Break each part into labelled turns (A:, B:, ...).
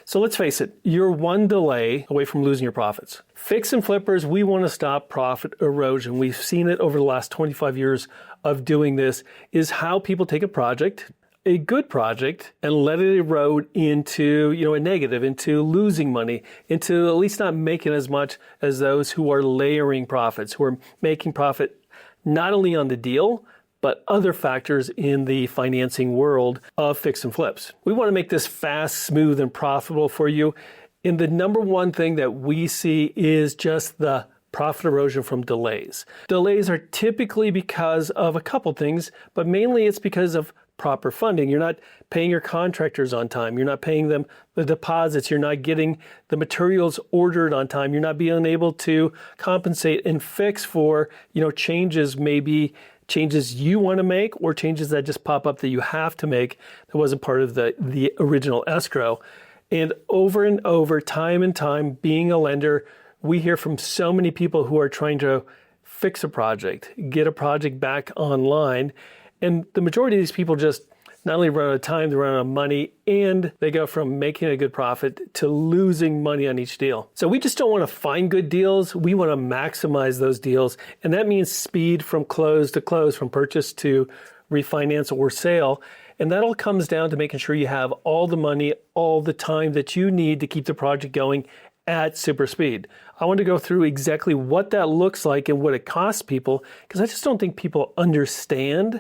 A: So let's face it, you're one delay away from losing your profits. Fix and flippers, we want to stop profit erosion. We've seen it over the last 25 years of doing this, is how people take a project, a good project, and let it erode into, a negative, into losing money, into at least not making as much as those who are layering profits, who are making profit not only on the deal, but other factors in the financing world of fix and flips. We want to make this fast, smooth, and profitable for you. And the number one thing that we see is just the profit erosion from delays. Delays are typically because of a couple things, but mainly it's because of proper funding. You're not paying your contractors on time. You're not paying them the deposits. You're not getting the materials ordered on time. You're not being able to compensate and fix for, changes, maybe changes you want to make or changes that just pop up that you have to make that wasn't part of the original escrow. And over, time and time, being a lender, we hear from so many people who are trying to fix a project, get a project back online. And the majority of these people just not only run out of time, they run out of money, and they go from making a good profit to losing money on each deal. So we just don't want to find good deals. We want to maximize those deals. And that means speed from close to close, from purchase to refinance or sale. And that all comes down to making sure you have all the money, all the time that you need to keep the project going at super speed. I want to go through exactly what that looks like and what it costs people, because I just don't think people understand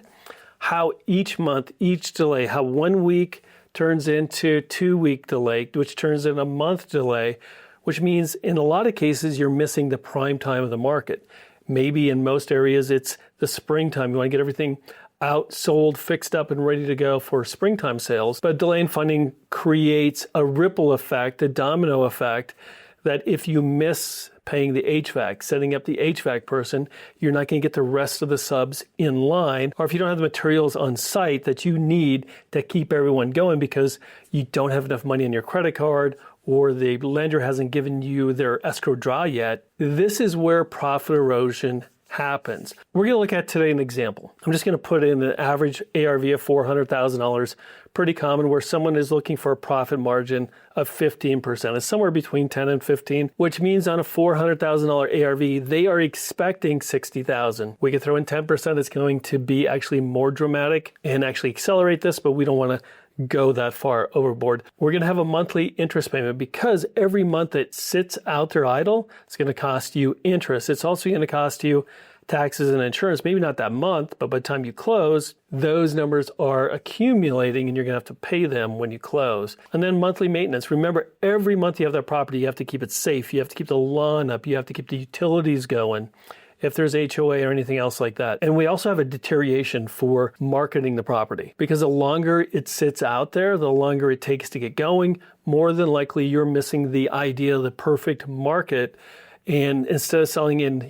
A: how each month, each delay, how 1 week turns into 2 week delay, which turns into a month delay, which means in a lot of cases, you're missing the prime time of the market. Maybe in most areas, it's the springtime. You want to get everything out, sold, fixed up, and ready to go for springtime sales. But delay in funding creates a ripple effect, a domino effect, that if you miss paying the HVAC, setting up the HVAC person, you're not going to get the rest of the subs in line. Or if you don't have the materials on site that you need to keep everyone going because you don't have enough money on your credit card or the lender hasn't given you their escrow draw yet, this is where profit erosion happens. We're going to look at today an example. I'm just going to put in an average ARV of $400,000, pretty common, where someone is looking for a profit margin of 15%. It's somewhere between 10 and 15, which means on a $400,000 ARV, they are expecting $60,000. We could throw in 10%. It's going to be actually more dramatic and actually accelerate this, but we don't want to go that far overboard. We're going to have a monthly interest payment because every month it sits out there idle, it's going to cost you interest. It's also going to cost you taxes and insurance, maybe not that month, but by the time you close, those numbers are accumulating and you're going to have to pay them when you close. And then monthly maintenance. Remember, every month you have that property, you have to keep it safe. You have to keep the lawn up. You have to keep the utilities going, if there's HOA or anything else like that. And we also have a deterioration for marketing the property, because the longer it sits out there, the longer it takes to get going, more than likely you're missing the idea of the perfect market. And instead of selling in,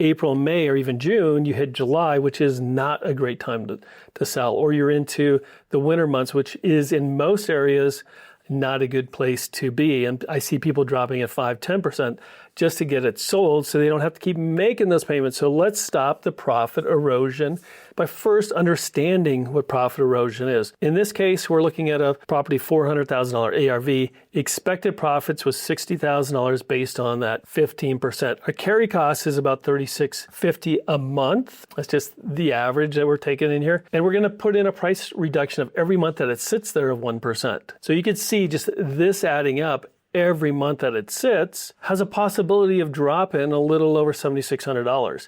A: April, May, or even June, you hit July, which is not a great time to sell. Or you're into the winter months, which is in most areas not a good place to be. And I see people dropping at 5, 10% just to get it sold so they don't have to keep making those payments. So let's stop the profit erosion by first understanding what profit erosion is. In this case, we're looking at a property $400,000 ARV. Expected profits was $60,000 based on that 15%. Our carry cost is about $36.50 a month. That's just the average that we're taking in here. And we're going to put in a price reduction of every month that it sits there of 1%. So you can see just this adding up every month that it sits has a possibility of dropping a little over $7,600.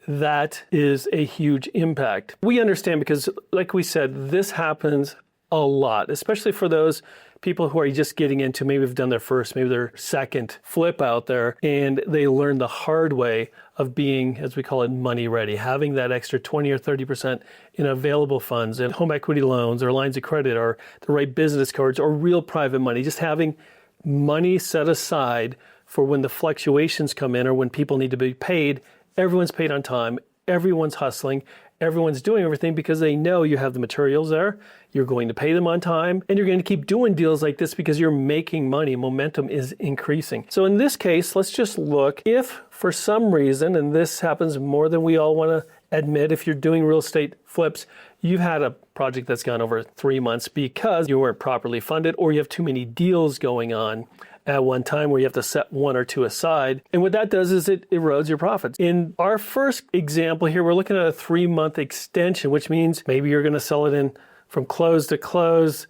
A: That is a huge impact. We understand because, like we said, this happens a lot, especially for those people who are just getting into, maybe have done their first, maybe their second flip out there, and they learn the hard way of being, as we call it, money ready, having that extra 20 or 30% in available funds and home equity loans or lines of credit or the right business cards or real private money, just having money set aside for when the fluctuations come in or when people need to be paid. Everyone's paid on time, everyone's hustling, everyone's doing everything because they know you have the materials there, you're going to pay them on time, and you're going to keep doing deals like this because you're making money. Momentum is increasing. So in this case, let's just look if for some reason, and this happens more than we all want to admit if you're doing real estate flips, you've had a project that's gone over 3 months because you weren't properly funded or you have too many deals going on at one time where you have to set one or two aside. And what that does is it erodes your profits. In our first example here, we're looking at a 3-month extension, which means maybe you're going to sell it in from close to close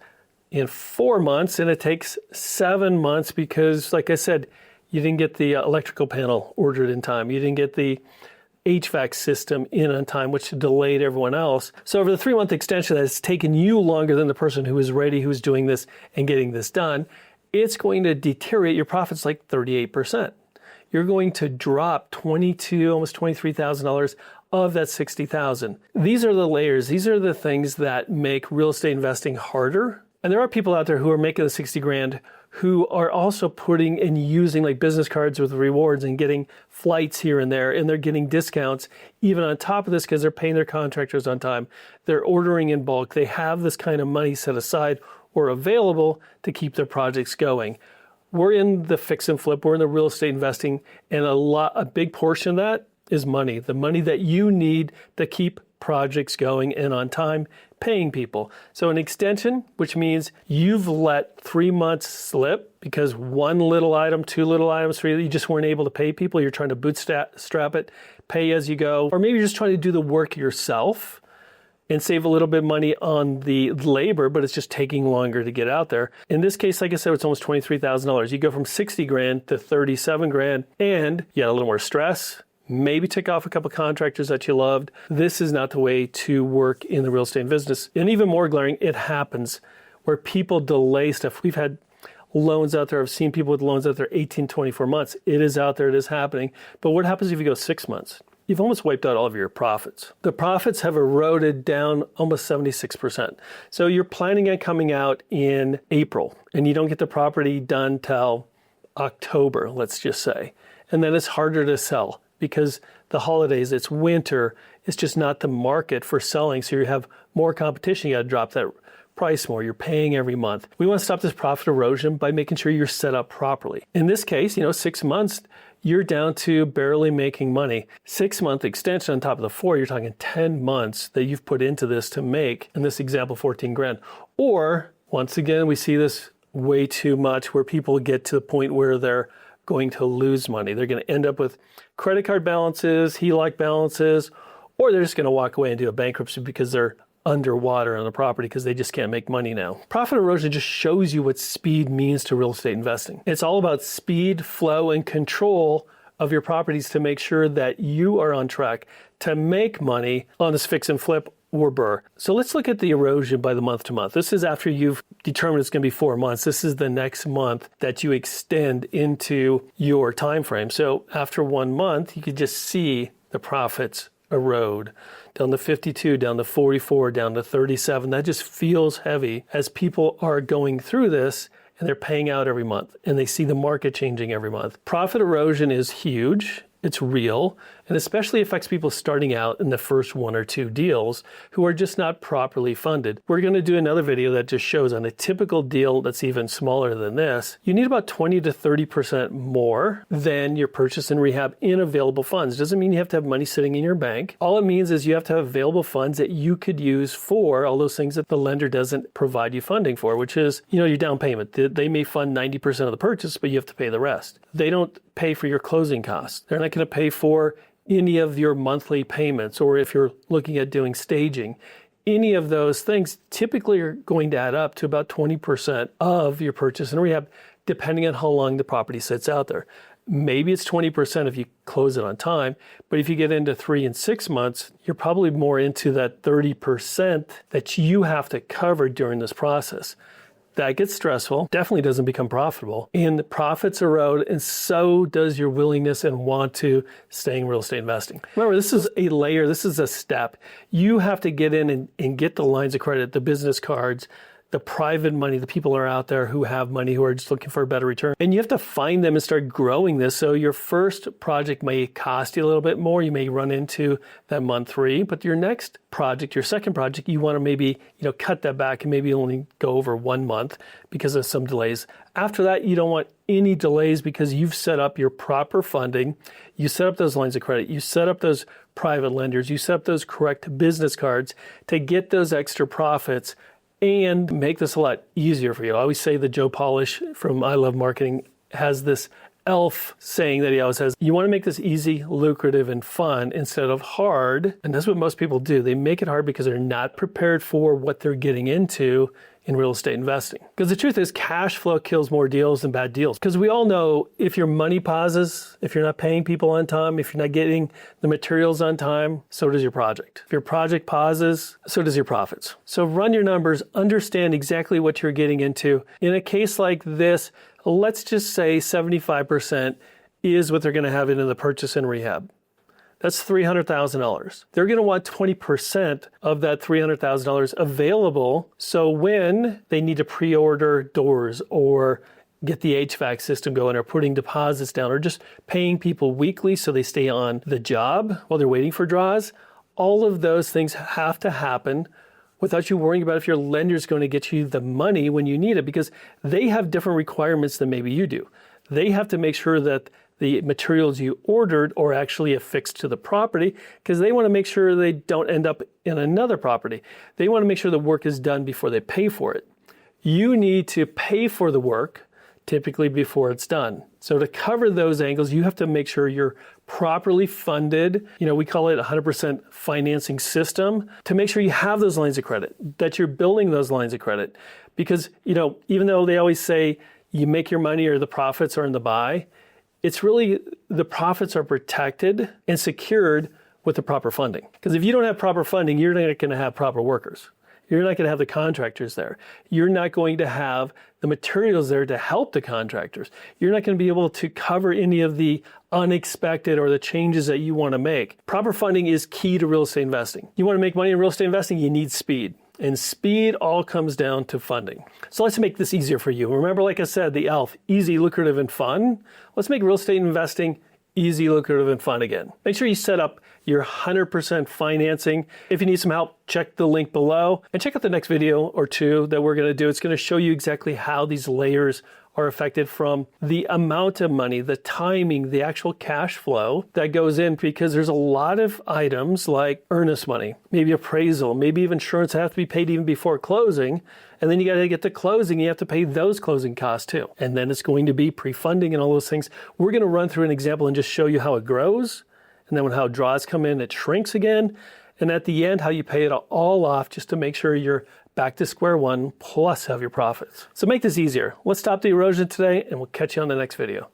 A: in 4 months, and it takes 7 months because, like I said, you didn't get the electrical panel ordered in time. You didn't get the HVAC system in on time, which delayed everyone else. So over the 3-month extension, that's taken you longer than the person who is ready, who's doing this and getting this done. It's going to deteriorate your profits like 38%. You're going to drop $22,000, almost $23,000 of that $60,000. These are the layers. These are the things that make real estate investing harder. And there are people out there who are making the 60 grand who are also putting and using like business cards with rewards and getting flights here and there, and they're getting discounts even on top of this because they're paying their contractors on time. They're ordering in bulk. They have this kind of money set aside or available to keep their projects going. We're in the fix and flip, we're in the real estate investing, and a big portion of that is money. The money that you need to keep projects going and on time, paying people. So an extension, which means you've let 3 months slip because one little item, two little items, three, you just weren't able to pay people. You're trying to bootstrap it, pay as you go, or maybe you're just trying to do the work yourself and save a little bit of money on the labor, but it's just taking longer to get out there. In this case, like I said, it's almost $23,000. You go from 60 grand to 37 grand, and you had a little more stress, maybe tick off a couple contractors that you loved. This is not the way to work in the real estate business. And even more glaring, it happens where people delay stuff. We've had loans out there. I've seen people with loans out there 18, 24 months. It is out there. It is happening. But what happens if you go 6 months? You've almost wiped out all of your profits. The profits have eroded down almost 76%. So you're planning on coming out in April and you don't get the property done till October, let's just say. And then it's harder to sell because the holidays, it's winter, it's just not the market for selling. So you have more competition. You got to drop that price more. You're paying every month. We want to stop this profit erosion by making sure you're set up properly. In this case, 6 months, you're down to barely making money. 6-month extension on top of the 4, you're talking 10 months that you've put into this to make, in this example, 14 grand. Or, once again, we see this way too much where people get to the point where they're going to lose money. They're going to end up with credit card balances, HELOC balances, or they're just going to walk away and do a bankruptcy because they're underwater on the property because they just can't make money now. Profit erosion just shows you what speed means to real estate investing. It's all about speed, flow, and control of your properties to make sure that you are on track to make money on this fix and flip or BRRRR. So let's look at the erosion by the month to month. This is after you've determined it's going to be 4 months. This is the next month that you extend into your time frame. So after 1 month, you could just see the profits erode down to 52, down to 44, down to 37. That just feels heavy as people are going through this and they're paying out every month and they see the market changing every month. Profit erosion is huge. It's real, and especially affects people starting out in the first 1 or 2 deals who are just not properly funded. We're going to do another video that just shows on a typical deal that's even smaller than this, you need about 20 to 30% more than your purchase and rehab in available funds. Doesn't mean you have to have money sitting in your bank. All it means is you have to have available funds that you could use for all those things that the lender doesn't provide you funding for, which is, your down payment. They may fund 90% of the purchase, but you have to pay the rest. They don't pay for your closing costs. They're not going to pay for any of your monthly payments, or if you're looking at doing staging, any of those things typically are going to add up to about 20% of your purchase and rehab, depending on how long the property sits out there. Maybe it's 20% if you close it on time, but if you get into 3 and 6 months, you're probably more into that 30% that you have to cover during this process. That gets stressful, definitely doesn't become profitable, and the profits erode, and so does your willingness and want to stay in real estate investing. Remember, this is a layer, this is a step. You have to get in and get the lines of credit, the business cards, the private money, the people are out there who have money, who are just looking for a better return. And you have to find them and start growing this. So your first project may cost you a little bit more. You may run into that month 3, but your next project, your second project, you want to maybe, cut that back and maybe only go over 1 month because of some delays. After that, you don't want any delays because you've set up your proper funding. You set up those lines of credit. You set up those private lenders. You set up those correct business cards to get those extra profits and make this a lot easier for you. I always say that Joe Polish from I Love Marketing has this ELF saying that he always says, you want to make this easy, lucrative, and fun instead of hard. And that's what most people do. They make it hard because they're not prepared for what they're getting into in real estate investing. Because the truth is, cash flow kills more deals than bad deals. Because we all know if your money pauses, if you're not paying people on time, if you're not getting the materials on time, so does your project. If your project pauses, so does your profits. So run your numbers, understand exactly what you're getting into. In a case like this, let's just say 75% is what they're going to have into the purchase and rehab. That's $300,000. They're going to want 20% of that $300,000 available. So when they need to pre-order doors or get the HVAC system going or putting deposits down or just paying people weekly so they stay on the job while they're waiting for draws, all of those things have to happen without you worrying about if your lender is going to get you the money when you need it, because they have different requirements than maybe you do. They have to make sure that the materials you ordered are actually affixed to the property because they want to make sure they don't end up in another property. They want to make sure the work is done before they pay for it. You need to pay for the work typically before it's done. So to cover those angles, you have to make sure you're properly funded. We call it 100% financing system to make sure you have those lines of credit, that you're building those lines of credit. Because, even though they always say you make your money or the profits are in the buy, it's really the profits are protected and secured with the proper funding. Because if you don't have proper funding, you're not going to have proper workers. You're not going to have the contractors there. You're not going to have the materials there to help the contractors. You're not going to be able to cover any of the unexpected or the changes that you want to make. Proper funding is key to real estate investing. You want to make money in real estate investing, you need speed. And speed all comes down to funding. So let's make this easier for you. Remember, like I said, the ELF, easy, lucrative, and fun. Let's make real estate investing easy, lucrative, and fun again. Make sure you set up your 100% financing. If you need some help, check the link below and check out the next video or 2 that we're going to do. It's going to show you exactly how these layers are affected from the amount of money, the timing, the actual cash flow that goes in, because there's a lot of items like earnest money, maybe appraisal, maybe even insurance that have to be paid even before closing. And then you got to get to closing, you have to pay those closing costs too. And then it's going to be pre-funding and all those things. We're going to run through an example and just show you how it grows. And then when how draws come in, it shrinks again. And at the end, how you pay it all off just to make sure you're back to square one plus have your profits. So make this easier. Let's stop the erosion today and we'll catch you on the next video.